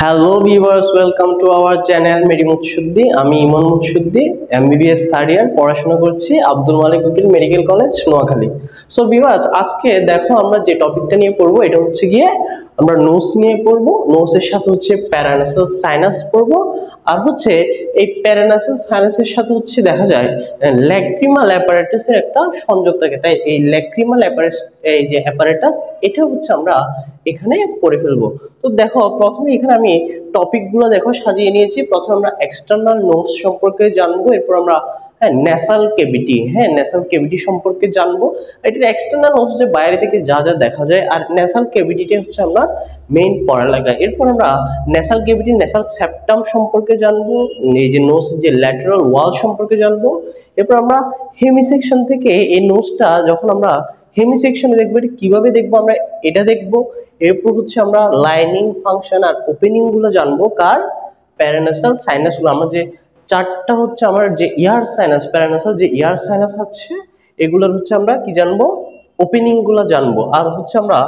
Hello viewers, welcome to our channel মেডি মুকসুদ্দি। আমি ইমন মুকসুদ্দি, এমবিবিএস থার্ড ইয়ার পড়াশোনা করছি আব্দুল মালিক উকিল medical college Noakhali. So viewers, আজকে দেখো আমরা যে টপিকটা নিয়ে পড়বো এটা হচ্ছে গিয়ে আমরা নোস নিয়ে পড়বো। নোসের সাথে হচ্ছে প্যারানাসাল সাইনাস পড়বো, আর হচ্ছে এই প্যারানাসাল সাইনাসের সাথে হচ্ছে দেখা যায় ল্যাক্রিমাল অ্যাপারেটাসের একটা সংযোগ থাকে। তাই এই ল্যাক্রিমাল এই যে অ্যাপারেটাস এটা হচ্ছে আমরা এখানে পড়ে ফেলবো। তো দেখো প্রথমে এখানে আমি টপিকগুলো দেখো সাজিয়ে নিয়েছি। প্রথমে আমরা এক্সটার্নাল নোস সম্পর্কে জানবো, এরপর আমরা ন্যাসাল ক্যাভিটি সম্পর্কে জানবো। এটার এক্সটার্নাল নোস যে বাইরে থেকে যা যা দেখা যায়, আর ন্যাসাল ক্যাভিটিটা হচ্ছে আমরা মেইন পড়ালেখা। এরপর আমরা ন্যাসাল ক্যাভিটি ন্যাসাল সেপ্টাম সম্পর্কে জানবো, এই যে নোস যে ল্যাটারাল ওয়াল সম্পর্কে জানবো। এরপর আমরা হেমিসেকশন থেকে এই নোসটা যখন আমরা হেমিসেকশনে দেখবো এটা কিভাবে দেখবো আমরা এটা দেখবো। এরপর হচ্ছে আমরা লাইনিং ফাংশন আর ওপেনিং গুলো জানবো কার প্যারানাসাল সাইনাস গুলো। আমরা যে চারটা হচ্ছে আমার যে ইয়ার সাইনাস প্যারানাসাল যে ইয়ার সাইনাস আছে এগুলোর হচ্ছে আমরা কি জানবো ওপেনিং গুলো জানবো। আর হচ্ছে আমরা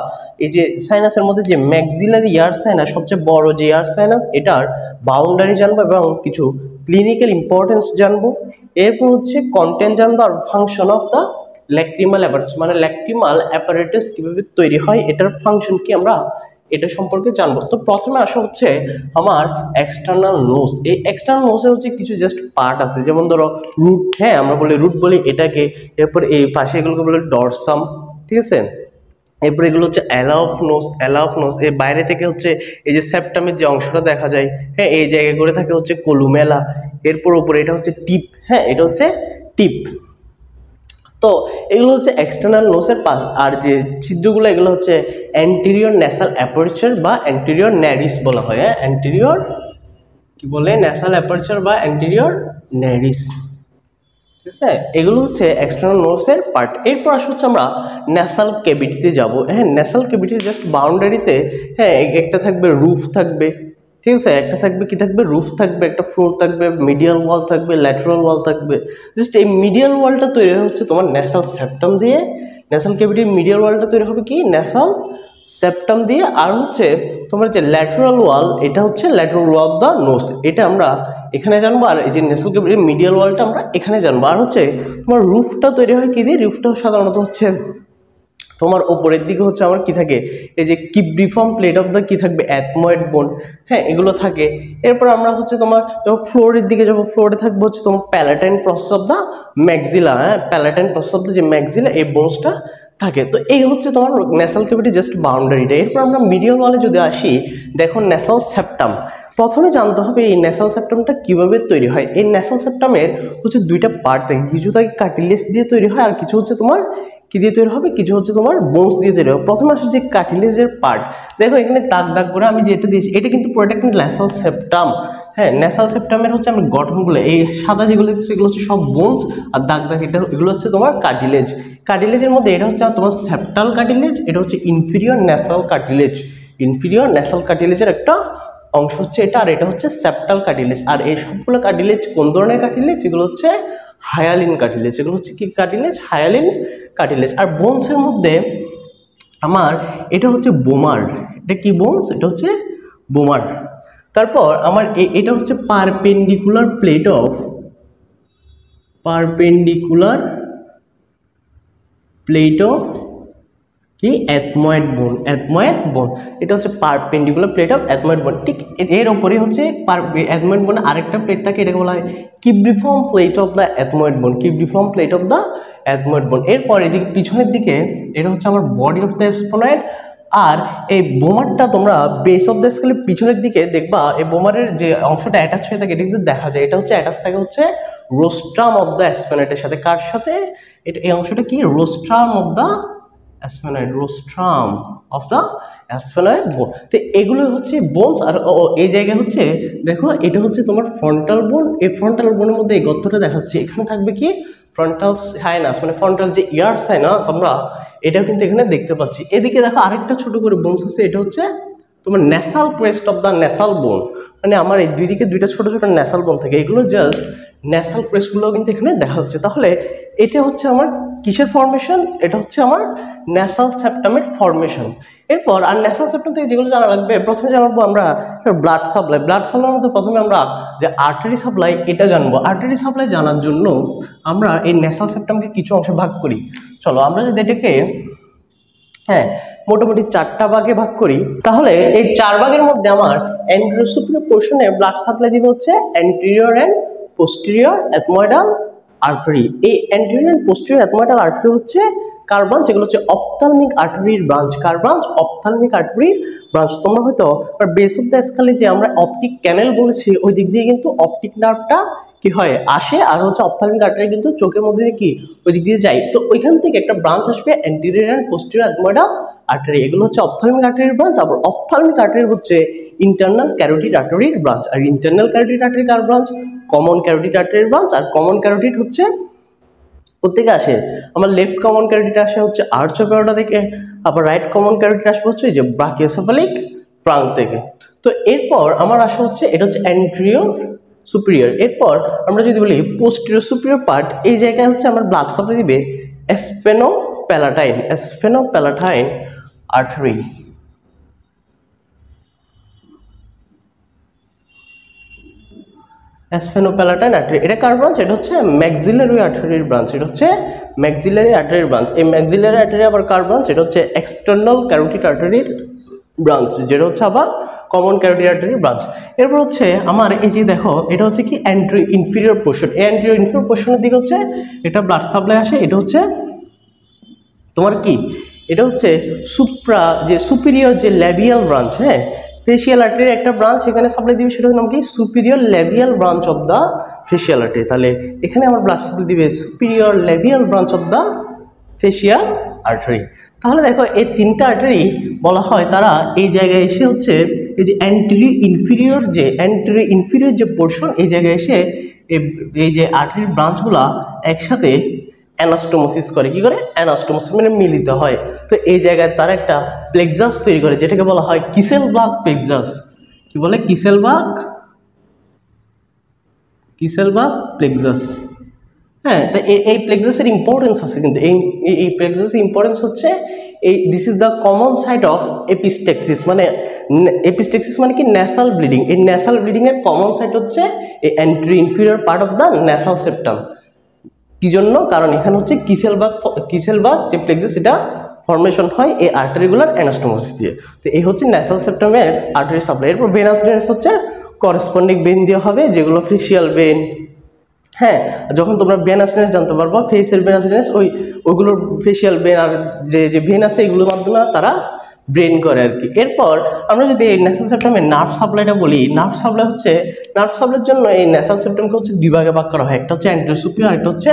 এই যে সাইনাসের মধ্যে যে ম্যাক্সিলারি ইয়ার সাইনাস সবচেয়ে বড় যে ইয়ার সাইনাস এটার বাউন্ডারি জানবো এবং কিছু ক্লিনিক্যাল ইম্পর্টেন্স জানবো। এরপর হচ্ছে কন্টেন্ট জানবো আর function of the lacrimal apparatus, মানে ল্যাক্রিমাল অ্যাপারেটাস কিভাবে তৈরি হয় এটার ফাংশন কি আমরা এটা সম্পর্কে জানবো। তো প্রথমে আসা হচ্ছে আমার এক্সটার্নাল নোজ। এই এক্সটার্নাল নোজে হচ্ছে কিছু জাস্ট পার্ট আছে, যেমন ধরো রুট, আমরা বলি রুট বলি এটাকে। এরপর এই পাশে এগুলোকে বলে ডরসাম, ঠিক আছে। এরপর এগুলো হচ্ছে অ্যালাফ নোস। এর বাইরে থেকে হচ্ছে এই যে সেপ্টামের যে অংশটা দেখা যায়, এই জায়গায় করে থাকে হচ্ছে কলুমেলা। এরপর উপরে এটা হচ্ছে টিপ, এটা হচ্ছে টিপ। তো এগুলো হচ্ছে এক্সটার্নাল নোসের পার্ট। আর যে ছিদ্রগুলো এগুলো হচ্ছে অ্যান্টেরিয়র ন্যাসাল অ্যাপারচার বা অ্যান্টেরিয়র ন্যারিস বলা হয়। অ্যান্টেরিয়র কি বলে ন্যাসাল অ্যাপারচার বা অ্যান্টেরিয়র ন্যারিস, ঠিক আছে। এগুলো হচ্ছে এক্সটার্নাল নোসের পার্ট। এরপর আসলে হচ্ছে আমরা ন্যাসাল ক্যাভিটিতে যাব। ন্যাসাল ক্যাভিটির জাস্ট বাউন্ডারিতে একটা থাকবে রুফ থাকবে, ঠিক আছে। একটা থাকবে কি থাকবে রুফ থাকবে, একটা ফ্লোর থাকবে, মিডিয়াল ওয়াল থাকবে, ল্যাটারাল ওয়াল থাকবে। জাস্ট এই মিডিয়াল ওয়ালটা তৈরি হচ্ছে তোমার ন্যাসাল সেপ্টাম দিয়ে। ন্যাসাল ক্যাভিটির মিডিয়াল ওয়ালটা তৈরি হবে কি ন্যাসাল সেপ্টাম দিয়ে। আর হচ্ছে তোমার যে ল্যাটারাল ওয়াল এটা হচ্ছে lateral wall of the nose, এটা আমরা এখানে জানবো। আর এই যে ন্যাসাল ক্যাভিটির মিডিয়াল ওয়ালটা আমরা এখানে জানবো। আর হচ্ছে তোমার রুফটা তৈরি হয় কি দিয়ে, রুফটা সাধারণত হচ্ছে তোমার ওপরের দিকে হচ্ছে আমার কি থাকে এই যে কিব্রিফর্ম প্লেট অফ দ্য কি থাকবে অ্যাথময়েড বোন, এগুলো থাকে। এরপর আমরা হচ্ছে তোমার যখন ফ্লোরের দিকে যাবো, ফ্লোরে থাকবে হচ্ছে তোমার palatine process of the maxilla, palatine process of the যে ম্যাক্সিলা এই বোনসটা থাকে। তো এই হচ্ছে তোমার ন্যাসাল ক্যাভিটি জাস্ট বাউন্ডারিটা। এরপর আমরা মিডিয়াল ওয়ালে যদি আসি, দেখো ন্যাসাল সেপ্টাম। প্রথমে জানতে হবে এই ন্যাসাল সেপ্টামটা কিভাবে তৈরি হয়। এই ন্যাসাল সেপ্টামের হচ্ছে দুইটা পার্ট থাকে, কিছু থাকে কার্টিলেজ দিয়ে তৈরি হয় আর কিছু হচ্ছে তোমার কি দিয়ে তৈরি হবে, কিছু হচ্ছে তোমার বোনস দিয়ে তৈরি হবে। প্রথমে আসে যে কার্টিলেজের পার্ট, দেখো এখানে দাগ দাগ করে আমি যেটা দিয়েছি এটা কিন্তু পুরোটা কিন্তু ন্যাসাল সেপ্টাম। ন্যাসাল সেপ্টামের হচ্ছে আমি গঠনগুলো এই সাদা যেগুলো সেগুলো হচ্ছে সব বোনস, আর দাগ দাগ এগুলো হচ্ছে তোমার কার্টিলেজ। কার্টিলেজের মধ্যে এটা হচ্ছে তোমার সেপ্টাল কার্টিলেজ, এটা হচ্ছে inferior nasal cartilage. Inferior nasal কার্টিলেজের একটা অংশ হচ্ছে এটা, আর এটা হচ্ছে সেপ্টাল কার্টিলেজ। আর এই সবগুলো কার্টিলেজ কোন ধরনের কার্টিলেজ, এগুলো হচ্ছে হায়ালিন কার্টিলেজ। এগুলো হচ্ছে কি কার্টিলেজ, হায়ালিন কার্টিলেজ। আর বোনসের মধ্যে আমার এটা হচ্ছে বোমার, এটা কি বোনস, এটা হচ্ছে বোমার। তারপর আমার এটা হচ্ছে পারপেন্ডিকুলার প্লেট অফ কি অ্যাথময়েড বোন। এটা হচ্ছে পারপেন্ডিকুলার প্লেট অফ অ্যাথময়েড বোন। ঠিক এর ওপরে হচ্ছে অ্যাথময়েড বোন আরেকটা প্লেট থাকে, এটাকে বলা হয় কিব্রিফর্ম প্লেট অফ দ্য অ্যাথময়েড বোন। এরপর এদিকে পিছনের দিকে এটা হচ্ছে আমার বডি অফ দ্য স্পোনয়েড। আর এই বোমারটা তোমরা বেস অফ দ্য স্কেলের পিছনের দিকে দেখবা, এই বোমারের যে অংশটা অ্যাটাচ হয়ে থাকে এটা কিন্তু দেখা যায়, এটা হচ্ছে অ্যাটাচ থাকে হচ্ছে রোস্ট্রাম অফ দ্য স্পোনয়েডের সাথে। কার সাথে, এটা এই অংশটা কি রোস্ট্রাম অফ দ্য অ্যাসফেনয়েড বোন। তো এগুলো হচ্ছে বোনস। আর এই জায়গায় হচ্ছে দেখো এটা হচ্ছে তোমার ফ্রন্টাল বোন। এই ফ্রন্টাল বোনের মধ্যে এই গর্তটা দেখাচ্ছে, এখানে থাকবে কি ফ্রন্টাল সাইনাস, মানে ফ্রন্টাল যে ইয়ার সাইনাস আমরা এটাও কিন্তু এখানে দেখতে পাচ্ছি। এদিকে দেখো আরেকটা ছোট করে বোনস আছে, এটা হচ্ছে তোমার nasal crest of the nasal বোন। মানে আমার এই দুই দিকে দুইটা ছোট ছোট ন্যাসাল বোন থাকে, এগুলো জাস্ট ন্যাসাল ক্রেস্টগুলো কিন্তু এখানে দেখা যাচ্ছে। তাহলে এটা হচ্ছে আমার কিসের ফর্মেশন? এটা হচ্ছে আমার ন্যাসাল সেপ্টামের ফর্মেশন। এরপর আর ন্যাসাল সেপ্টাম থেকে যেগুলো জানা লাগবে, প্রথমে জানবো আমরা ব্লাড সাপ্লাই। ব্লাড সাপ্লাইয়ের মধ্যে প্রথমে আমরা যে আর্টারি সাপ্লাই এটা জানবো। আর্টারি সাপ্লাই জানার জন্য আমরা এই ন্যাসাল সেপ্টামকে কিছু অংশে ভাগ করি। চলো আমরা যদি এটাকে মোটামুটি 4টা ভাগে ভাগ করি, তাহলে এই 4 ভাগের মধ্যে আমার অ্যান্টেরিয়র সুপিরিয়র পোর্শনে ব্লাড সাপ্লাই দিবে হচ্ছে anterior and posterior ethmoidal artery. এই anterior and posterior ethmoidal artery হচ্ছে কার ব্রাঞ্চ? এগুলো হচ্ছে অপথ্যালমিক আর্টারির ব্রাঞ্চ। কার ব্রাঞ্চ? অপথ্যালমিক আর্টারির ব্রাঞ্চ। তোমরা হয়তো বেস অফ দ্য স্কালে যে আমরা অপটিক ক্যানেল বলেছি, ওই দিক দিয়ে কিন্তু অপটিক নার্ভটা কি হয় আসে, আর হচ্ছে অপথ্যালমিক আর্টারি কিন্তু চোখের মধ্যে দিয়ে কি ওই দিক দিয়ে যায়। তো ওইখান থেকে একটা ব্রাঞ্চ আসবে anterior and posterior ethmoidal artery. এগুলো হচ্ছে অপথ্যালমিক আর্টারির ব্রাঞ্চ। আবার অপথ্যালমিক আর্টারি হচ্ছে ইন্টারনাল ক্যারোটিড আর্টারির ব্রাঞ্চ। আর ইন্টারনাল ক্যারোটিড আর্টারি কার ব্রাঞ্চ? কমন ক্যারোটিড আর্টারির ব্রাঞ্চ। আর কমন ক্যারোটিড হচ্ছে কোথেকে আসে? আমার লেফট কমন ক্যারোটিড আসে হচ্ছে আর্চ অফ অ্যাওর্টা থেকে, আবার রাইট কমন ক্যারোটিড আসবে হচ্ছে এই যে ব্রাকিওসেফালিক ট্রাঙ্ক থেকে। তো এরপর আমার আসে হচ্ছে এটা হচ্ছে অ্যান্টেরিয়র সুপিরিয়র। এরপর আমরা যদি বলি পোস্টেরিয়র সুপিরিয়র পার্ট, এই জায়গায় হচ্ছে আমার ব্লাড সাপ্লাই দিবে স্ফেনোপ্যালাটাইন আর্টারি। স্ফেনোপ্যালাটাইন আর্টারি এটা কার ব্রাঞ্চ? এটা হচ্ছে ম্যাক্সিলারি আর্টারির ব্রাঞ্চ। এটা হচ্ছে ম্যাক্সিলারি আর্টারির ব্রাঞ্চ। এই ম্যাক্সিলারি আর্টারি আবার কার ব্রাঞ্চ? এটা হচ্ছে এক্সটার্নাল ক্যারোটিড আর্টারির ব্রাঞ্চ, যেটা হচ্ছে আবার কমন ক্যারোটিড আর্টারির ব্রাঞ্চ। এরপর হচ্ছে আমার এই যে দেখো, এটা হচ্ছে কি অ্যান্টেরিয়র ইনফিরিয়র পোর্শন। এই অ্যান্টেরিয়র ইনফিরিয়র পোর্শনের দিকে হচ্ছে এটা ব্লাড সাপ্লাই আসে। এটা হচ্ছে তোমার কি, এটা হচ্ছে সুপিরিয়র যে ল্যাবিয়াল ব্রাঞ্চ, ফেসিয়াল আর্টারির একটা ব্রাঞ্চ এখানে সাপ্লাই দিবে, সেটার নাম কি? Superior labial branch of the facial artery. তাহলে এখানে আমার ব্লাড সাপ্লাই দিবে superior labial branch of the facial artery. তাহলে দেখো এই 3টা আর্টারি বলা হয় তারা এই জায়গায় এসে হচ্ছে এই যে অ্যান্টেরিয়র ইনফিরিয়র যে পোর্শন, এই জায়গায় এসে এই যে আর্টারির ব্রাঞ্চগুলা একসাথে অ্যানাস্টোমোসিস করে। কি করে? অ্যানাস্টোমোসিস মানে মিলিত হয়। তো এই জায়গায় তারা একটা প্লেক্সাস তৈরি করে, যেটাকে বলা হয় কিসেলবার্গ প্লেক্সাস। কি বলে? Kiesselbach plexus. তো এই প্লেক্সাসের ইম্পর্টেন্স আছে, কিন্তু এই প্লেক্সাসের ইম্পর্টেন্স হচ্ছে this is the common site of epistaxis. মানে এপিস্টেক্সিস মানে কি? Nasal bleeding. এই ন্যাসাল ব্লিডিং এর কমন সাইট হচ্ছে এই anterior inferior part of the nasal septum. কি জন্য? কারণ এখানে হচ্ছে কিসেলবার্গ যে প্লেক্সাস, এটা ফর্মেশন হয় এই আর্টারিগুলার অ্যানাস্টোমোসিস দিয়ে। তো এই হচ্ছে ন্যাসাল সেপ্টামের আর্টারি সাপ্লাই। এরপর ভেনাস ড্রেনেজ হচ্ছে করেসপন্ডিং ভেন দেওয়া হবে, যেগুলো ফেসিয়াল ভেন। যখন তোমরা ভেনাস ড্রেনেজ জানতে পারবো, ফেসের ভেনাস ড্রেনেজ ওইগুলোর ফেসিয়াল ভেন আর যে ভেন আছে এগুলোর মাধ্যমে তারা ব্রেন করে আর কি। এরপর আমরা যদি এই ন্যাসাল সেপ্টামের নার্ভ সাপ্লাইটা বলি, নার্ভ সাপ্লাইয়ের জন্য এই ন্যাসাল সেপ্টামকে হচ্ছে 2 ভাগে ভাগ করা হয়। একটা হচ্ছে অ্যান্টেরিয়র সুপিরিয়র, আর একটা হচ্ছে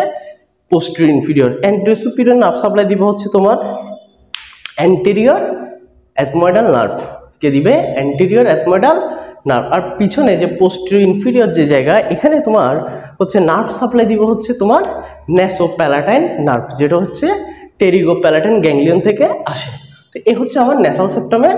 posterior inferior. Anterior superior nerve supply দিবে হচ্ছে তোমার অ্যান্টেরিয়র এথময়েডাল নার্ভ কে দিবে, অ্যান্টেরিয়র এথময়েডাল নার্ভ। আর পিছনে যে পোস্টেরিয়র ইনফিরিয়র যে জায়গা, এখানে তোমার হচ্ছে নার্ভ সাপ্লাই দিব হচ্ছে তোমার ন্যাসোপ্যালাটাইন নার্ভ, যেটা হচ্ছে টেরিগোপ্যালাটাইন গ্যাংলিয়ন থেকে আসে। তো এই হচ্ছে আমার ন্যাসাল সেপ্টামের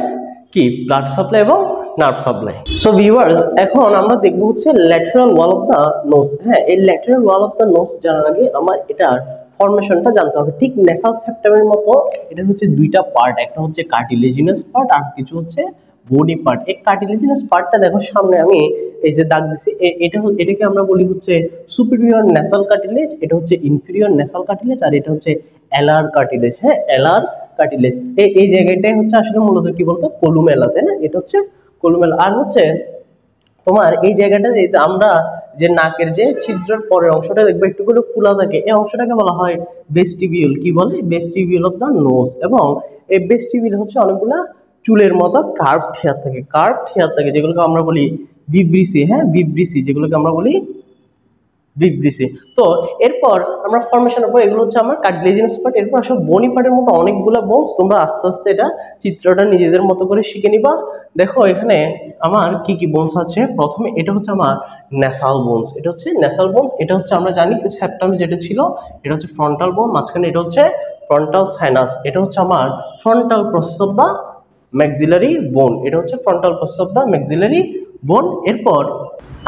কি ব্লাড সাপ্লাই এবং নার্ভ সাপ্লাই। সো ভিউয়ার্স, এখন আমরা দেখবো হচ্ছে lateral wall of the nose. এই lateral wall of the nose জানার আগে আমার এটার ফর্মেশনটা জানতে হবে। ঠিক ন্যাসাল সেপ্টামের মতো এটা হচ্ছে 2টা পার্ট, একটা হচ্ছে কার্টিলেজিনাস পার্ট আর কিছু হচ্ছে বডি পার্ট। এই কার্টিলেজিনাস পার্টটা দেখো সামনে আমি এই যে দাগ দিছি, এটাকে আমরা বলি হচ্ছে সুপিরিয়র ন্যাসাল কার্টিলেজ, এটা হচ্ছে ইনফিরিয়র ন্যাসাল কার্টিলেজ, আর এটা হচ্ছে এলার কার্টিলেজ। এলার কার্টিলেজ এই জায়গাটাই হচ্ছে আসলে মূলত কি বলতো কলুমেলা, তাই না? এটা হচ্ছে কলুমেলা। আর হচ্ছে তোমার এই জায়গাটা আমরা যে নাকের যে ছিদ্রের পরের অংশটা দেখবো একটু করে ফুলা থাকে, এই অংশটাকে বলা হয় ভেস্টিবিউল। কি বলে? Vestibule of the nose. এবং এই ভেস্টিবিউল হচ্ছে অনেকগুলা চুলের মতো কার্ভড হেয়ার থাকে, যেগুলোকে আমরা বলি ভিব্রিসি। ভিব্রিসি, যেগুলোকে আমরা বলি ভিব্রিসি। তো এরপর আমরা ফর্মেশনের পর এগুলো হচ্ছে আমার কার্টিলেজিনাস পার্ট। এরপর আসলে বনি পার্টের মতো অনেকগুলো বোনস, তোমরা আস্তে আস্তে এটা চিত্রটা নিজেদের মতো করে শিখে নিবা। দেখো এখানে আমার কি কি বোনস আছে। প্রথমে এটা হচ্ছে আমার ন্যাসাল বোনস। এটা হচ্ছে আমরা জানি সেপ্টাম যেটা ছিল, এটা হচ্ছে ফ্রন্টাল বোন, মাঝখানে এটা হচ্ছে ফ্রন্টাল সাইনাস। এটা হচ্ছে আমার frontal process of the maxillary বোন। এরপর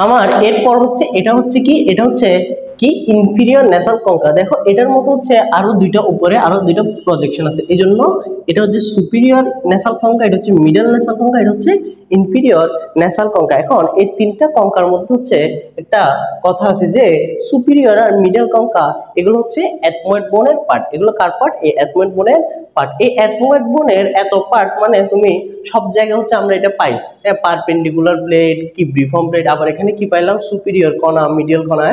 আমার এরপর হচ্ছে এটা হচ্ছে কি, এটা হচ্ছে কি ইনফিরিয়র ন্যাসাল কঙ্কা। দেখো এটার মতো হচ্ছে আরো দুইটা উপরে আরো দুইটা প্রজেকশন আছে, এই জন্য এটা হচ্ছে সুপিরিয়র ন্যাসাল কঙ্কা, এটা হচ্ছে মিডল ন্যাসাল কঙ্কা, এটা হচ্ছে ইনফিরিয়র ন্যাসাল কঙ্কা। এখন এই তিনটা কঙ্কার মধ্যে হচ্ছে একটা কথা আছে যে সুপিরিয়র আর মিডল কঙ্কা এগুলো হচ্ছে এথময়েড বোনের পার্ট। এগুলো কার পার্ট? এই এথময়েড বোনের পার্ট। এই এথময়েড বোনের এত পার্ট মানে তুমি সব জায়গায় হচ্ছে আমরা এটা পাই, পারপেন্ডিকুলার প্লেট, কিব্রিফর্ম প্লেট, আবার এখানে কি পাইলাম সুপিরিয়র কণা, মিডিয়াল কণা।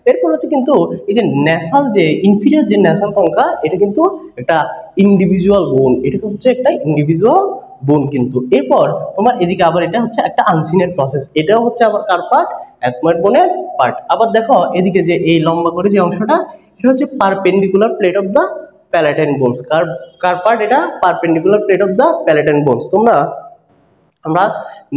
এরপর হচ্ছে কিন্তু এই যে ন্যাসাল যে ইনফিরিয়র যে ন্যাসাল কঙ্কা এটা কিন্তু একটা ইন্ডিভিজুয়াল বোন, এটা হচ্ছে একটা ইন্ডিভিজুয়াল বোন কিন্তু। এরপর তোমার এদিকে আবার এটা হচ্ছে একটা আনসিনের প্রসেস, এটাও হচ্ছে আবার কার পার্ট? এথময়েড বোনের পার্ট। আবার দেখো এদিকে যে এই লম্বা করে যে অংশটা এটা হচ্ছে perpendicular plate of the palatine bones. কার পার্ট? এটা perpendicular plate of the palatine bones. তোমরা আমরা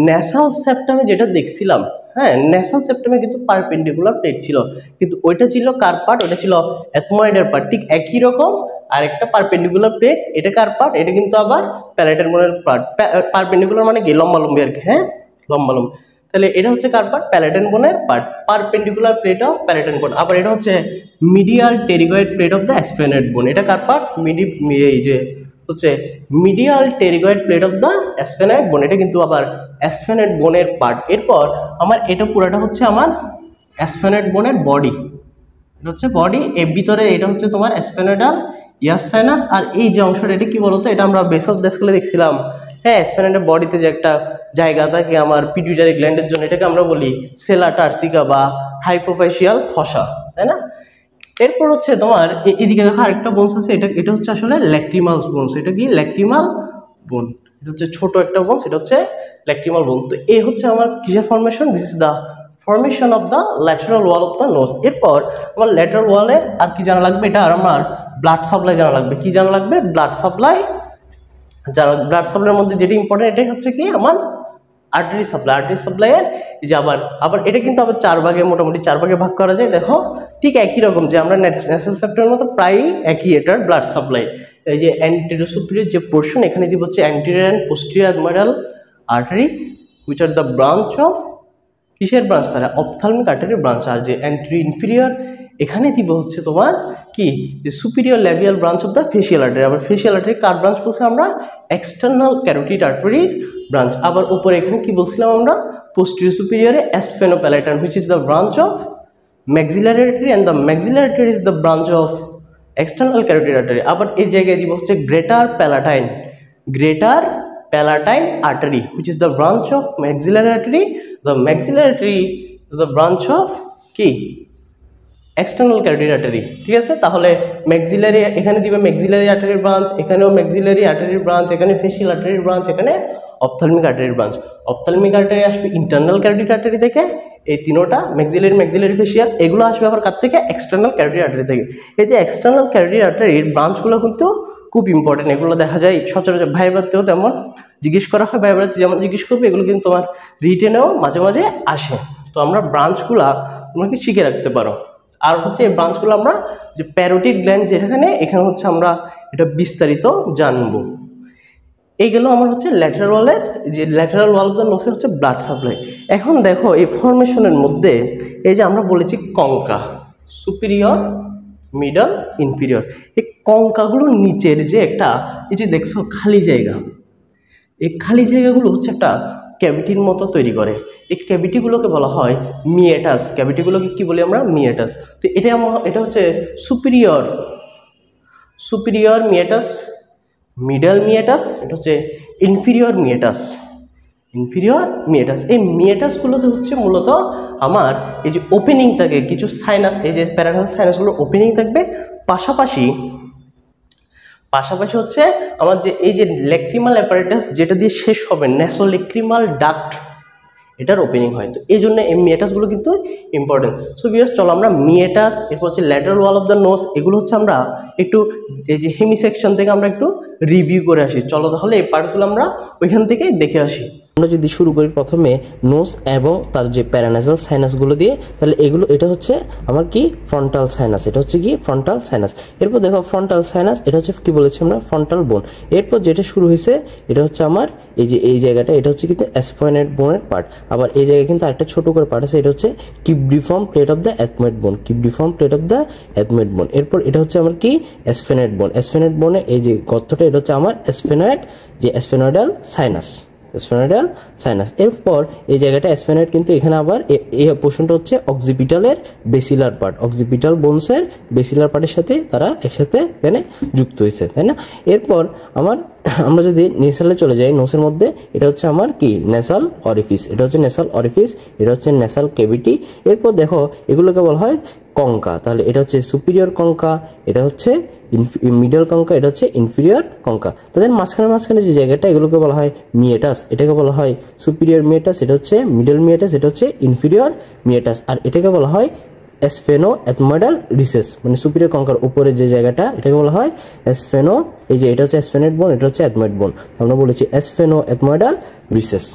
ন্যাসাল সেপ্টামে যেটা দেখছিলাম, হ্যাঁ ন্যাসাল সেপ্টামে কিন্তু পারপেন্ডিকুলার প্লেট ছিল, কিন্তু ওইটা ছিল কার পার্ট? ওটা ছিল এথময়েডের পার্ট। ঠিক একই রকম আরেকটা পারপেন্ডিকুলার প্লেট, এটা কার পার্ট? এটা কিন্তু আবার প্যালাটাইন বোনের পার্ট। পারপেন্ডিকুলার মানে কি? লম্বালম্বি আর কি, হ্যাঁ লম্বালম্বি। তাহলে এটা হচ্ছে কার পার্ট? প্যালাটাইন বোনের part, perpendicular plate of palatine bone. আবার এটা হচ্ছে medial pterygoid plate of the sphenoid bone, এটা কার পার্ট? এই যে হচ্ছে medial pterygoid plate of the sphenoid bone, এটা কিন্তু আবার অ্যাসফেনাইট বোনের পার্ট। এরপর আমার এটা পুরাটা হচ্ছে আমার অ্যাসফেনাইট বোনের বডি, এটা হচ্ছে বডি। এর ভিতরে এটা হচ্ছে তোমার অ্যাসফেনোইডাল ইয়াস সাইনাস। আর এই যে অংশটা এটা কি বলতো? এটা আমরা বেস অফ দ্য স্কেলে দেখছিলাম, হ্যাঁ অ্যাসফেনাইটের বডিতে যে একটা জায়গা থাকে আমার পিটুইটারি গ্ল্যান্ডের জন্য, এটাকে আমরা বলি সেলা টার্সিকা বা হাইপোফাইশিয়াল ফসা, তাই না? এরপর হচ্ছে তোমার এদিকে দেখো আরেকটা বোনস আছে, এটা হচ্ছে আসলে ল্যাক্রিমাল বোনস। এটা কি? ল্যাক্রিমাল বোন, এটা হচ্ছে ছোট একটা বোনস, এটা হচ্ছে ল্যাক্রিমাল বোন। তো এই হচ্ছে আমার কিসের formation? This is the formation of the lateral wall of the nose. এরপর আমার ল্যাটারাল ওয়ালের আর কি জানা লাগবে? এটা আর আমার ব্লাড সাপ্লাই জানা লাগবে। কি জানা লাগবে? Blood supply. যারা ব্লাড সাপ্লাইয়ের মধ্যে যেটা ইম্পর্টেন্ট এটাই হচ্ছে কি আমার আর্টারি সাপ্লাই। আর্টারি সাপ্লাইয়ের যে আবার এটা কিন্তু আবার মোটামুটি চার ভাগে ভাগ করা যায়। দেখো ঠিক একই রকম যে আমরা ন্যাসাল সেপ্টামের মতো প্রায়ই একই এটার ব্লাড সাপ্লাই। এই যে অ্যান্টেরিয়র সুপিরিয়র যে পোর্শন এখানে দিব হচ্ছে anterior and posterior ethmoidal artery which are the branch of কিসের ব্রাঞ্চ? তারা অপথ্যালমিক আর্টারির ব্রাঞ্চ। আর যে অ্যান্টেরিয়র ইনফিরিয়র এখানে দিব হচ্ছে তোমার কি? যে superior labial branch of the facial artery. আবার ফেসিয়াল আর্টারি কার ব্রাঞ্চ বলছি আমরা? এক্সটার্নাল ক্যারোটিড আর্টারির ব্রাঞ্চ। আবার উপরে এখানে কি বলছিলাম আমরা? পোস্টেরিয়র সুপিরিয়রে sphenopalatine which is the branch of maxillary artery and the maxillary artery is the branch of external carotid artery. আবার এই জায়গায় দিব হচ্ছে greater palatine artery which is the branch of maxillary artery. The maxillary artery is the branch of কি? External carotid artery. ঠিক আছে, তাহলে maxillary এখানে দিবে ম্যাক্সিলারি আর্টারির ব্রাঞ্চ, এখানেও ম্যাক্সিলারি আর্টারির ব্রাঞ্চ, এখানে ফেসিয়াল আর্টারির ব্রাঞ্চ, এখানে অপথ্যালমিক আর্টারির ব্রাঞ্চ। অপথ্যালমিক আর্টারি আসবে ইন্টারনাল ক্যারোটিড আর্টারি থেকে, এই তিনোটা ম্যাক্সিলারি ফেসিয়াল এগুলো আসবে আবার কার থেকে? এক্সটার্নাল ক্যারোটিড আর্টারি থেকে। এই যে এক্সটার্নাল ক্যারোটিড আর্টারির ব্রাঞ্চগুলো কিন্তু খুব ইম্পর্টেন্ট, এগুলো দেখা যায় সচরাচর ভাইবাতেও তেমন জিজ্ঞেস করা হয়, ভাইবাতে যেমন জিজ্ঞেস করবে এগুলো কিন্তু তোমার রিটেনেও মাঝে মাঝে আসে। তো আমরা ব্রাঞ্চগুলা তোমরা কি শিখে রাখতে পারো। আর হচ্ছে এই ব্রাঞ্চগুলো আমরা যে প্যারোটিড গ্ল্যান্ড যেখানে, এখানে হচ্ছে আমরা এটা বিস্তারিত জানবো। এই গেল আমার হচ্ছে ল্যাটারাল ওয়ালের, যে ল্যাটারাল ওয়াল অফ দ্য নোসের হচ্ছে ব্লাড সাপ্লাই। এখন দেখো এই ফর্মেশনের মধ্যে এই যে আমরা বলেছি কঙ্কা, সুপিরিয়র, মিডল, ইনফিরিয়র, এই কঙ্কাগুলোর নিচের যে একটা এই যে দেখছো খালি জায়গা, এই খালি জায়গাগুলো হচ্ছে একটা ক্যাভিটির মতো তৈরি করে। এই ক্যাভিটিগুলোকে বলা হয় মিয়েটাস। ক্যাভিটিগুলোকে কি বলি আমরা? মিয়েটাস। তো এটা হচ্ছে সুপিরিয়র মিয়েটাস, মিডল মিয়েটাস, এটা হচ্ছে ইনফিরিয়র মিয়েটাস। এই মিয়েটাসগুলোতে হচ্ছে মূলত আমার এই যে ওপেনিং থাকে কিছু সাইনাস, এই যে প্যারানাল সাইনাসগুলোর ওপেনিং থাকবে, পাশাপাশি হচ্ছে আমার যে এই যে ল্যাক্রিমাল অ্যাপারেটাস যেটা দিয়ে শেষ হবে ন্যাসোল্যাক্রিমাল ডাক্ট, এটার ওপেনিং হয়। তো এই জন্য এই মিয়েটাসগুলো কিন্তু ইম্পর্টেন্ট। সো ভিউয়ার্স চলো আমরা মিয়েটাস, এরপর হচ্ছে lateral wall of the nose, এগুলো হচ্ছে আমরা একটু এই যে হেমি সেকশন থেকে আমরা একটু রিভিউ করে আসি। চলো তাহলে এই পার্টগুলো আমরা ওইখান থেকে দেখে আসি। আমরা যদি শুরু করি প্রথমে নোজ এবং তার যে প্যারানাসাল সাইনাসগুলো দিয়ে, তাহলে এটা হচ্ছে আমার কি ফ্রন্টাল সাইনাস, এটা হচ্ছে কি ফ্রন্টাল সাইনাস। এরপর দেখো ফ্রন্টাল সাইনাস, এটা হচ্ছে কি বলেছি আমরা ফ্রন্টাল বোন। এরপর যেটা শুরু হয়েছে এটা হচ্ছে আমার এই জায়গাটা, এটা হচ্ছে কিন্তু অ্যাসফয়েনেট বোনের পার্ট। আবার এই জায়গায় কিন্তু আরেকটা ছোট করে পার্ট আছে, এটা হচ্ছে কিউবিডিফর্ম প্লেট অফ দ্য অ্যাথময়েড বোন, কিউবিডিফর্ম প্লেট অফ দ্য অ্যাথময়েড বোন। এরপর এটা হচ্ছে আমার কি অ্যাসফেনয়েড বোন, অ্যাসফেনয়েড বোনে এই যে গর্তটা, এটা হচ্ছে আমার অ্যাসফেনয়েডাল সাইনাস, অ্যাসফেনয়েডাল সাইনাস। এরপর এই জায়গাটা অ্যাসফেনয়েড, কিন্তু এখানে আবার এই পোর্শনটা হচ্ছে অক্সিপিটালের বেসিলার পার্ট, অক্সিপিটাল বোনসের বেসিলার পার্টের সাথে তারা একসাথে এখানে যুক্ত হয়েছে, তাই না। এরপর আমরা যদি নেসালে চলে যাই, নোসের মধ্যে এটা হচ্ছে আমার কি নেসাল অরিফিস, এটা হচ্ছে নেসাল অরিফিস, এটা হচ্ছে নেসাল ক্যাভিটি। এরপর দেখো এগুলোকে বলা হয় কঙ্কা, তাহলে এটা হচ্ছে সুপিরিয়র কঙ্কা, এটা হচ্ছে মিডল কঙ্কা, এটা হচ্ছে ইনফিরিয়র কঙ্কা। তাদের মাঝখানে যে জায়গাটা, এগুলোকে বলা হয় মিয়েটাস, এটাকে বলা হয় সুপিরিয়র মিয়েটাস, এটা হচ্ছে মিডল মিয়েটাস, এটা হচ্ছে ইনফিরিয়র মিয়েটাস। আর এটাকে বলা হয় অ্যাসফেনো অ্যাথময়েডাল রিসেস, মানে সুপিরিয়র কঙ্কার উপরে যে জায়গাটা, এটাকে বলা হয় অ্যাসফেনো, এই যে এটা হচ্ছে অ্যাসফেনেট বোন, এটা হচ্ছে অ্যাথময়েড বোন, আমরা বলেছি অ্যাসফেনো অ্যাথময়েডাল রিসেস।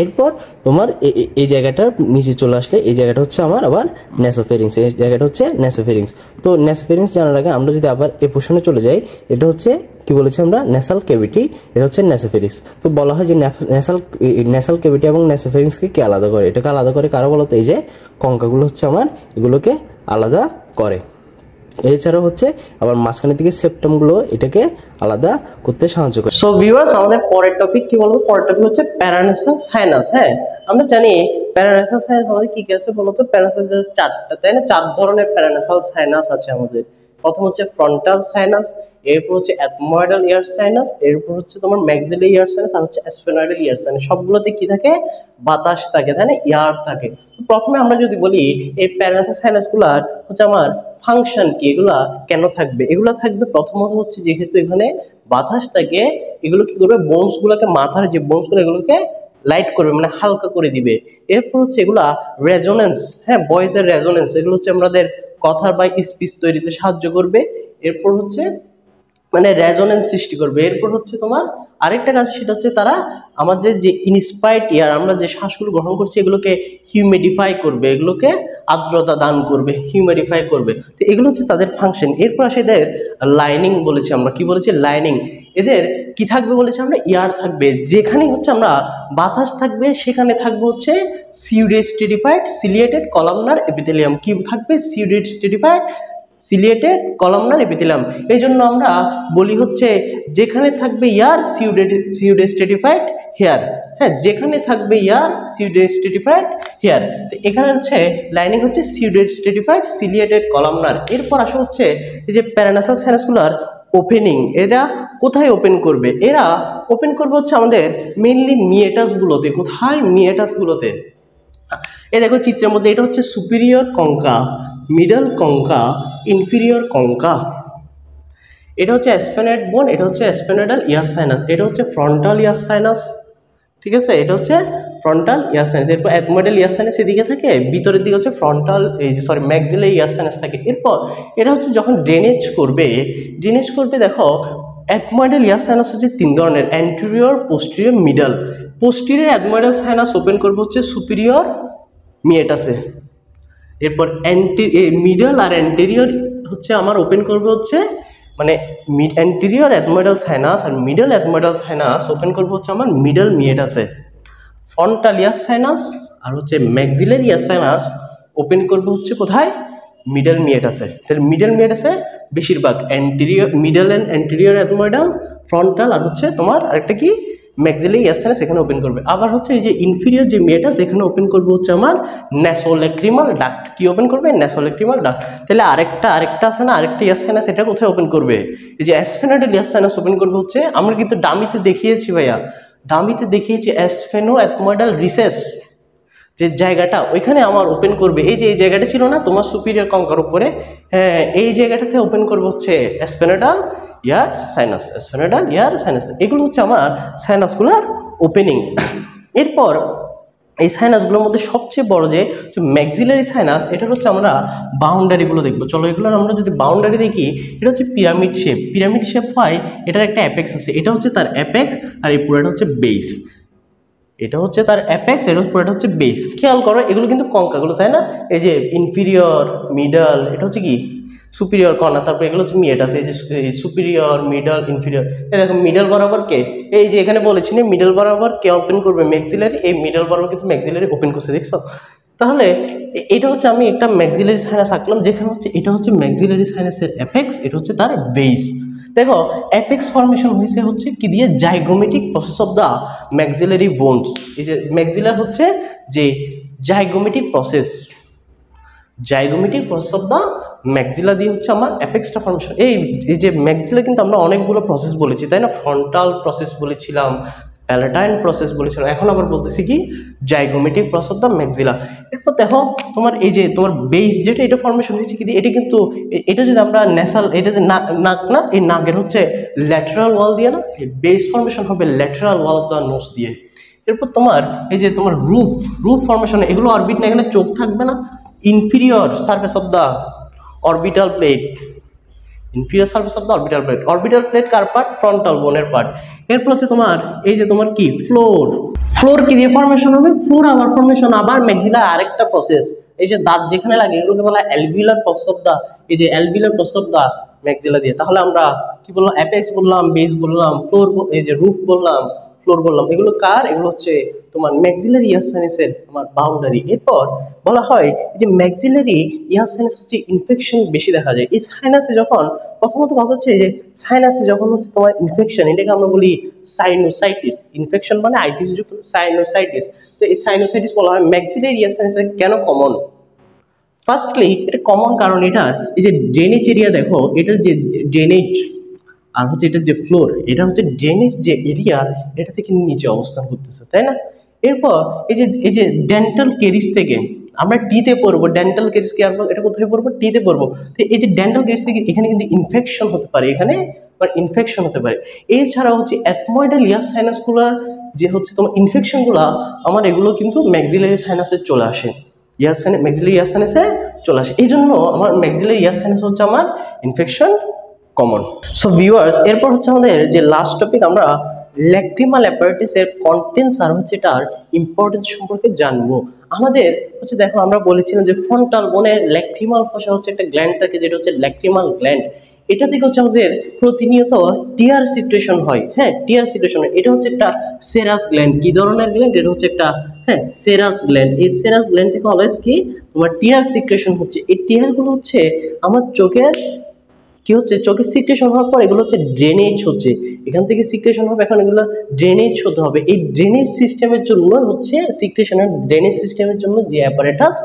এরপর তোমার এই জায়গাটা নিচে চলে আসলে এই জায়গাটা হচ্ছে আমার আবার ন্যাসোফেরিংস, এই জায়গাটা হচ্ছে ন্যাসোফেরিংস। তো ন্যাসোফেরিংস জানার আগে আমরা যদি আবার এই পোর্শনে চলে যাই, এটা হচ্ছে কি বলেছি আমরা ন্যাসাল ক্যাভিটি, এটা হচ্ছে ন্যাসোফেরিংস। তো বলা হয় যে ন্যাসাল ক্যাভিটি এবং ন্যাসোফেরিংসকে কি আলাদা করে, এটাকে আলাদা করে কারো বলতো এই যে কঙ্কাগুলো হচ্ছে আমার এগুলোকে আলাদা করে। এছাড়াও হচ্ছে আবার মাঝখানের দিকে সেপ্টামগুলো এটাকে আলাদা করতে সাহায্য করে। সো ভিউয়ার্স, আমাদের পরের টপিক কি বলবো, পরের টপিক হচ্ছে প্যারানেসাল সাইনাস। হ্যাঁ, আমরা জানি প্যারানেসাল সাইনাস আমাদের কি কি আছে বলতো, প্যারানেসাল চারটা, তাই না, 4 ধরনের প্যারানেসাল সাইনাস আছে আমাদের। প্রথম হচ্ছে ফ্রন্টাল সাইনাস, এরপর হচ্ছে অ্যাথময়েডাল ইয়ার সাইনাস, এরপর হচ্ছে তোমার ম্যাক্সিলারি ইয়ার সাইনাস, আর হচ্ছে অ্যাসফেনয়েডাল ইয়ার সাইনাস। সবগুলোতে কি থাকে, বাতাস থাকে, তাই না, ইয়ার থাকে। তো প্রথমে আমরা যদি বলি এই প্যারানেসাল সাইনাসগুলোর হচ্ছে আমার ফাংশন কি, এগুলা কেন থাকবে, এগুলা থাকবে প্রথমত হচ্ছে যেহেতু এখানে বাতাস থাকে, এগুলো কি করবে, বোনস গুলোকে, মাথার যে বোনস গুলো এগুলোকে লাইট করবে, মানে হালকা করে দিবে। এরপর হচ্ছে এগুলা রেজোনেন্স, হ্যাঁ, ভয়েসের রেজোনেন্স, এগুলো হচ্ছে আমাদের কথার বা স্পিচ তৈরিতে সাহায্য করবে। এরপর হচ্ছে মানে রেজোনেন্স সৃষ্টি করবে। এরপর হচ্ছে তোমার আরেকটা কাজ, সেটা হচ্ছে তারা আমাদের যে ইনস্পায়ার্ড এয়ার, আমরা যে শ্বাসগুলো গ্রহণ করছি, এগুলোকে হিউমিডিফাই করবে, এগুলোকে আর্দ্রতা দান করবে, হিউমিডিফাই করবে। তো এগুলো হচ্ছে তাদের ফাংশন। এরপর আসে এদের লাইনিং বলেছি আমরা, কি বলেছি, লাইনিং। এদের কি থাকবে বলেছি আমরা, ইয়ার থাকবে, যেখানে হচ্ছে আমরা বাতাস থাকবে সেখানে থাকবে হচ্ছে সিউডোস্টেডিফাইড সিলিয়েটেড কলামনার এপিথেলিয়াম। কি থাকবে, সিউডোস্টেডিফাইড সিলিয়েটেড কলামনার এপিথেলিয়াম। এই জন্য আমরা বলি হচ্ছে যেখানে থাকবে ইয়ার সিউডোস্টেডিফাইড হেয়ার, হ্যাঁ, যেখানে থাকবে ইয়ার সিউডোস্টেডিফাইড হেয়ার। তো এখানে হচ্ছে লাইনিং হচ্ছে সিউডোস্টেডিফাইড সিলিয়েটেড কলামনার। এরপর আসা হচ্ছে এই যে প্যারানাসাল সাইনাসগুলার ওপেনিং, এরা কোথায় ওপেন করবে, এরা ওপেন করবে হচ্ছে আমাদের মেইনলি মিয়েটাস গুলোতে। কোথায়, মিয়েটাস গুলোতে। এই দেখো চিত্রের মধ্যে, এটা হচ্ছে সুপিরিয়র কঙ্কা, মিডল কঙ্কা, ইনফিরিয়র কঙ্কা। এটা হচ্ছে অ্যাসফেনয়েড বোন, এটা হচ্ছে অ্যাসফেনয়েডাল ইয়ার সাইনাস, এটা হচ্ছে ফ্রন্টাল ইয়ার সাইনাস, ঠিক আছে, এটা হচ্ছে ফ্রন্টাল ইয়ার সাইনাস। এরপর অ্যাথময়েডাল ইয়ার সাইনাস এদিকে থাকে, ভিতরের দিকে হচ্ছে ফ্রন্টাল ম্যাক্সিলারি ইয়ার সাইনাস থাকে। এরপর এটা হচ্ছে যখন ড্রেনেজ করবে দেখো অ্যাথময়েডাল ইয়ার সাইনাস হচ্ছে 3 ধরনের, anterior, posterior, middle. Posterior ethmoidal sinus open করবে হচ্ছে সুপিরিয়র মিয়েটাসে। এরপর মিডল আর অ্যান্টেরিয়র হচ্ছে আমার ওপেন করবে হচ্ছে মানে অ্যান্টেরিয়র অ্যাথময়েডাল সাইনাস আর মিডল অ্যাথময়েডাল সাইনাস ওপেন করবে হচ্ছে আমার মিডল মিয়েটাসে। ফ্রন্টাল ইয়ার সাইনাস আর হচ্ছে ম্যাক্সিলারি ইয়ার সাইনাস ওপেন করবে হচ্ছে কোথায়, মিডল মিয়েটাসে। তাহলে মিডল মিয়েটাসে বেশিরভাগ মিডল অ্যান্ড অ্যান্টেরিয়র অ্যাথময়েডাল, ফ্রন্টাল আর হচ্ছে তোমার আরেকটা কি ম্যাক্সিলারি ইয়ার সাইনাস এখানে ওপেন করবে। আবার হচ্ছে এই যে ইনফিরিয়র যে মিয়েটাস এখানে ওপেন করবে হচ্ছে আমার ন্যাসোল্যাক্রিমাল ডাক্ট। কি ওপেন করবে, ন্যাসোল্যাক্রিমাল ডাক্ট। তাহলে আরেকটা আছে না, আরেকটা ইয়ার সাইনাস, এটা কোথায় ওপেন করবে, এই যে অ্যাসফেনয়েডাল ইয়ার সাইনাস ওপেন করবে হচ্ছে, আমরা কিন্তু ডামিতে দেখিয়েছি ভাইয়া, অ্যাসফেনো অ্যাথময়েডাল রিসেস যে জায়গাটা, ওইখানে আমার ওপেন করবে। এই যে এই জায়গাটা ছিল না তোমার সুপিরিয়র কঙ্কার উপরে, হ্যাঁ, এই জায়গাটাতে ওপেন করবে হচ্ছে অ্যাসফেনয়েডাল ইয়ার সাইনাস, অ্যাসফেনয়েডাল ইয়ার সাইনাস। এগুলো হচ্ছে আমার সাইনাসগুলোর ওপেনিং। এরপর এই সাইনাসগুলোর মধ্যে সবচেয়ে বড় যে ম্যাক্সিলারি সাইনাস, এটা হচ্ছে আমরা বাউন্ডারিগুলো দেখবো। চলো এগুলোর আমরা যদি বাউন্ডারি দেখি, এটা হচ্ছে পিরামিড শেপ হয়, এটার একটা অ্যাপেক্স আছে, এটা হচ্ছে তার অ্যাপেক্স, আর এই পুরোটা হচ্ছে বেস। এটা হচ্ছে তার অ্যাপেক্স, এটা পুরোটা হচ্ছে বেস। খেয়াল করো এগুলো কিন্তু কঙ্কাগুলো, তাই না? এই যে ইনফিরিয়র, মিডল, এটা হচ্ছে কি সুপিরিয়র কর্নার, তারপর এগুলো হচ্ছে মিয়েটাস, এই যে সুপিরিয়র, মিডল, ইনফিরিয়র। এই দেখো মিডল বরাবর কে, এই যে এখানে বলেছি না মিডল বরাবর কে ওপেন করবে, ম্যাক্সিলারি, এই মিডল বরাবর কিন্তু ম্যাক্সিলারি ওপেন করছে, দেখছো? তাহলে এটা হচ্ছে আমি একটা ম্যাক্সিলারি সাইনাস আঁকলাম, যেখানে হচ্ছে এটা হচ্ছে ম্যাক্সিলারি সাইনাসের অ্যাপেক্স, এটা হচ্ছে তার বেস। দেখো অ্যাপেক্স ফর্মেশন হয়েছে হচ্ছে কি দিয়ে, zygomatic process of the maxillary bones. এই যে ম্যাক্সিলার হচ্ছে যে zygomatic process, zygomatic process of the maxilla দিয়ে হচ্ছে আমার অ্যাপেক্সটা ফর্মেশন। এই যে ম্যাক্সিলা কিন্তু আমরা অনেকগুলো প্রসেস বলেছি, তাই না? ফ্রন্টাল প্রসেস বলেছিলাম, প্যালাটাইন প্রসেস বলেছিলাম, এখন আবার বলতেছি কি zygomatic process of the maxilla. এরপর দেখো তোমার এই যে তোমার বেস যেটা, এটা ফর্মেশন হয়েছে কি দিয়ে, এটা কিন্তু এটা যদি আমরা ন্যাসাল, এটা যে নাক না, এই নাকের হচ্ছে ল্যাটারাল ওয়াল দিয়ে না, বেস ফর্মেশন হবে lateral wall of the nose দিয়ে। এরপর তোমার এই যে তোমার রুফ ফর্মেশন, এগুলো অরবিট না, এখানে চোখ থাকবে না, inferior surface of the orbital plate, inferior surface of the orbital plate কার পার্ট? ফ্রন্টাল বোনের পার্ট। এরপর হচ্ছে তোমার এই যে তোমার কি ফ্লোর কি দিয়ে ফর্মেশন হবে? ফ্লোর আবার ফর্মেশন আবার ম্যাক্সিলার আরেকটা প্রসেস, এই যে দাঁত যেখানে লাগে এগুলোকে বলা হয় অ্যালভিউলার প্রসেস অফ দা, এই যে alveolar process of the maxilla দিয়ে। তাহলে আমরা কি বললাম? অ্যাপেক্স বললাম, বেস বললাম, ফ্লোর, এই যে রুফ বললাম, ফ্লোর বললাম, এগুলো কার? এগুলো হচ্ছে তোমার ম্যাক্সিলারি ইয়ার সাইনাসের আমার বাউন্ডারি। এরপর বলা হয় যে ম্যাক্সিলারি ইয়ার সাইনাস হচ্ছে ইনফেকশন বেশি দেখা যায় এই সাইনাসে। যখন প্রথমত কথা হচ্ছে যে সাইনাসে যখন হচ্ছে তোমার ইনফেকশন, এটাকে আমরা বলি সাইনোসাইটিস। ইনফেকশন মানে আইটিস যুক্ত সাইনোসাইটিস। তো এই সাইনোসাইটিস বলা হয় ম্যাক্সিলারি ইয়ার সাইনাসে। কেন কমন? ফার্স্টলি এটা কমন কারণ এটার এই যে ড্রেনেজ এরিয়া, দেখো এটার যে ড্রেনেজ আর হচ্ছে এটার যে ফ্লোর, এটা হচ্ছে ড্রেনেজ যে এরিয়া, এটা থেকে নিচে অবস্থান করতেছে, তাই না? এরপর এই যে ডেন্টাল কেরিস থেকে আমরা টিতে পড়বো, ডেন্টাল কেরিস কি, এটা কোথায় পড়বো? টিতে পড়বো। তো এই যে ডেন্টাল কেরিস থেকে এখানে কিন্তু ইনফেকশন হতে পারে, এখানে ইনফেকশন হতে পারে। এছাড়া হচ্ছে অ্যাথময়েডাল ইয়ার সাইনাসগুলার যে হচ্ছে তোমার ইনফেকশনগুলো, আমার এগুলো কিন্তু ম্যাক্সিলারি সাইনাসে চলে আসে, ম্যাক্সিলারি ইয়ার সাইনাসে চলে আসে। এই জন্য আমার ম্যাক্সিলারি ইয়ার সাইনাস হচ্ছে আমার ইনফেকশন কমন। সো ভিউয়ার্স, এরপর হচ্ছে আমাদের যে লাস্ট টপিক, আমরা ল্যাক্রিমাল অ্যাপারেটাসের কন্টেন্টস আর হচ্ছে এটার ইম্পর্টেন্স সম্পর্কে জানবো। আমাদের হচ্ছে দেখো আমরা বলেছিলাম যে ফ্রন্টাল বোনে ল্যাক্রিমাল ফসা হচ্ছে একটা গ্ল্যান্ড থাকে, যেটা হচ্ছে ল্যাক্রিমাল গ্ল্যান্ড। এটা থেকে হচ্ছে আমাদের প্রতিনিয়ত টিয়ার সিক্রেশন হয়। হ্যাঁ, টিয়ার সিক্রেশন হয়। এটা হচ্ছে একটা সেরাস গ্ল্যান্ড। কি ধরনের গ্ল্যান্ড? এটা হচ্ছে একটা সেরাস গ্ল্যান্ড। এই সেরাস গ্ল্যান্ড থেকে অলওয়েজ কি তোমার টিয়ার সিক্রেশন হচ্ছে। এই টিয়ার গুলো হচ্ছে আমার চোখের কি হচ্ছে, চোখে সিক্রেশন হওয়ার পর এগুলো হচ্ছে ড্রেনেজ হচ্ছে, এখান থেকে সিক্রেশন হবে, এখন এগুলো ড্রেনেজ হতে হবে। এই ড্রেনেজ সিস্টেমের জন্য হচ্ছে সিক্রেশনের ড্রেনেজ সিস্টেমের জন্য যে অ্যাপারেটাস,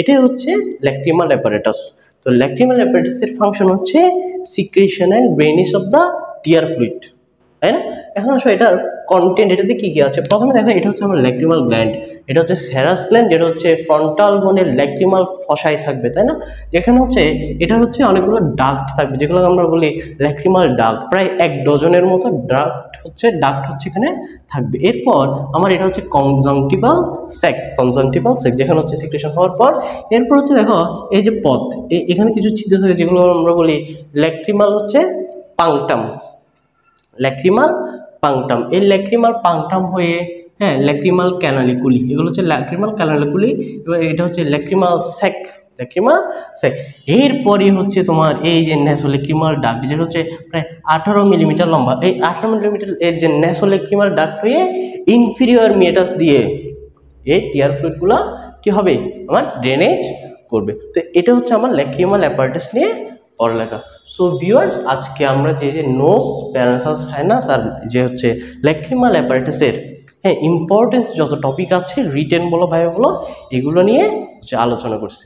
এটাই হচ্ছে ল্যাক্রিমাল অ্যাপারেটাস। তো ল্যাক্রিমাল অ্যাপারেটাসের ফাংশন হচ্ছে secretion and drainage of the tear fluid, তাই না? এখন আসো এটার কন্টেন্ট, এটাতে কি কি আছে। প্রথমে দেখো এটা হচ্ছে আমার ল্যাক্রিমাল গ্ল্যান্ড, এটা হচ্ছে সেরাস গ্ল্যান্ড, যেটা হচ্ছে ফ্রন্টাল বোনের ল্যাক্রিমাল ফসায় থাকবে, তাই না? যেখানে হচ্ছে এটা হচ্ছে অনেকগুলো ডাক্ট থাকবে, যেগুলো আমরা বলি ল্যাক্রিমাল ডাক্ট, প্রায় 1 ডজনের মতো ডাক্ট হচ্ছে এখানে থাকবে। এরপর আমার এটা হচ্ছে কনজাংটিভাল স্যাক, যেখানে হচ্ছে সিক্রেশন হওয়ার পর এরপর হচ্ছে দেখো এই যে পথ, এখানে কিছু ছিদ্র থাকে, যেগুলো আমরা বলি ল্যাক্রিমাল হচ্ছে পাংটাম, এই ল্যাক্রিমাল পাংটাম হয়ে ল্যাক্রিমাল ক্যানালিকুলি, এগুলো হচ্ছে ল্যাক্রিমাল ক্যানালিকুলি। এবার এটা হচ্ছে ল্যাক্রিমাল স্যাক, এরপরে হচ্ছে তোমার এই যে ন্যাসোল্যাক্রিমাল ডাক্ট, যেটা হচ্ছে প্রায় 18 মিলিমিটার লম্বা। এই 18 মিলিমিটার এর যে ন্যাসোল্যাক্রিমাল ডাক্ট হয়ে ইনফিরিয়র মিয়েটাস দিয়ে এই টিয়ার ফ্লুইডগুলো কি হবে, আমার ড্রেনেজ করবে। তো এটা হচ্ছে আমার ল্যাক্রিমাল অ্যাপারেটাস নিয়ে পড়ালেখা। সো ভিউয়ার্স, আজকে আমরা যে নোজ, প্যারানাসাল সাইনাস আর যে হচ্ছে ল্যাক্রিমাল অ্যাপারেটাসের ইম্পর্টেন্স যত টপিক আছে, রিটেন বলো ভাইয়া বলো, এগুলো নিয়ে যে আলোচনা করছি।